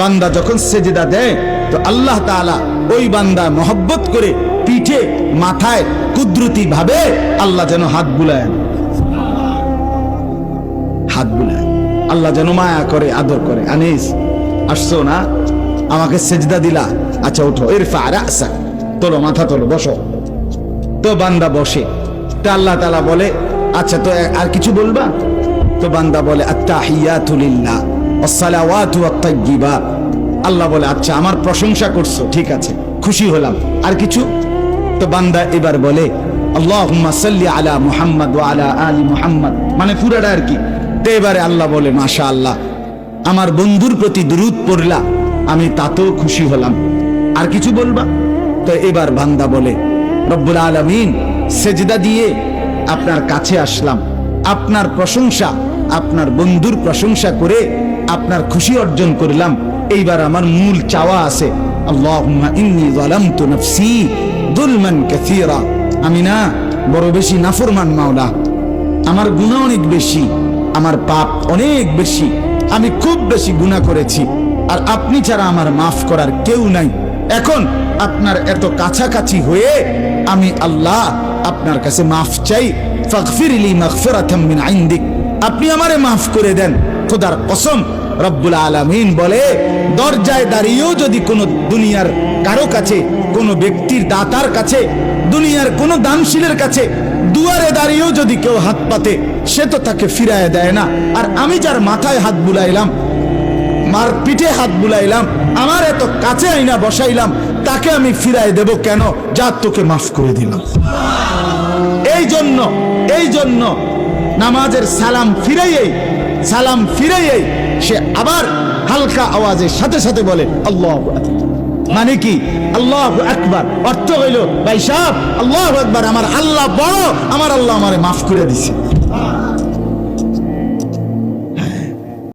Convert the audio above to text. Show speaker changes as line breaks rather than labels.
বান্দা যখন সেজদা দেয় তো আল্লাহ তাআলা ওই বান্দা মহব্বত করে পিঠে মাথায় কুদরতি ভাবে আল্লাহ যেন হাত বুলায়, হাত বুলায়, আল্লাহ যেন মায়া করে, আদর করে। আনিস, আসছো না, আমাকে সেজদা দিলা, আচ্ছা ওঠো, ইরফা রাসাক, তোলো, মাথা তোলো, বসো। তো বান্দা বসে। তো আল্লাহ তাআলা বলে, আচ্ছা তো আর কিছু বলবা? তো বান্দা বলে, আত্তাহিয়াতু লিল্লাহ ওয়াসসালাওয়াতু ওয়াত-তাইয়্যিবাত। আল্লাহ বলে, আচ্ছা আমার প্রশংসা করছো, ঠিক আছে, খুশি হলাম, আর কিছু? তো বান্দা এবার বলে, আল্লাহুম্মা সাল্লি আলা মুহাম্মদ ওয়া আলা আলি মুহাম্মদ, মানে পুরাটা আর কি। তো এবারে আল্লাহ বলে, মাশাআল্লাহ, আমার বন্ধুর প্রতি দুরূদ পড়লা, আমি তাতেও খুশি হলাম, আর কিছু বলবা? তো এবার বান্দা বলে, রব্বুল আলামিন, সেজদা দিয়ে আপনার কাছে আসলাম, আপনার প্রশংসা, আপনার বন্ধুর প্রশংসা করে আপনার খুশি অর্জন করলাম। এইবার আমার মূল চাওয়া আছে, আল্লাহুম্মা ইন্নী যালামতু নাফসি যুলমান কাসীরা, আমি না বড় বেশি নাফরমান মাওলা, আমার গুনাহ অনেক বেশি, আমার পাপ অনেক বেশি, আমি খুব বেশি গুনাহ করেছি, আর আপনি ছাড়া আমার মাফ করার কেউ নাই। এখন আপনার এত কাছাকাছি হয়ে আমি আল্লাহ আপনার কাছে মাফ চাই, ফাগফিরলি মাগফিরাতাম মিন ইনদিক, আপনি আমারে মাফ করে দেন। খোদার কসম, রব্বুল আলামিন বলে, দরজায় দাঁড়িয়েও যদি কোনো দুনিয়ার কারো কাছে, কোনো ব্যক্তির দাতার কাছে, দুনিয়ার কোনো দানশীলের কাছে দুয়ারে দাঁড়িয়েও যদি কেউ হাত পাতে, সে তো তাকে ফিরায় দেয় না। আর আমি যার মাথায় হাত বুলাইলাম, মার পিঠে হাত বুলাইলাম, আমার এত কাছে আইনা বসাইলাম, তাকে আমি ফিরায় দেব কেন? যা তোকে মাফ করে দিলাম। এই জন্য নামাজের সালাম ফিরাইয়েই সে আবার হালকা আওয়াজের সাথে সাথে বলে আল্লাহু আকবার। মানে কি? আল্লাহু আকবার অর্থ হইল, ভাই সাহেব, আল্লাহু আকবার, আমার আল্লাহ বড়, আমার আল্লাহ আমারে মাফ করে দিছে।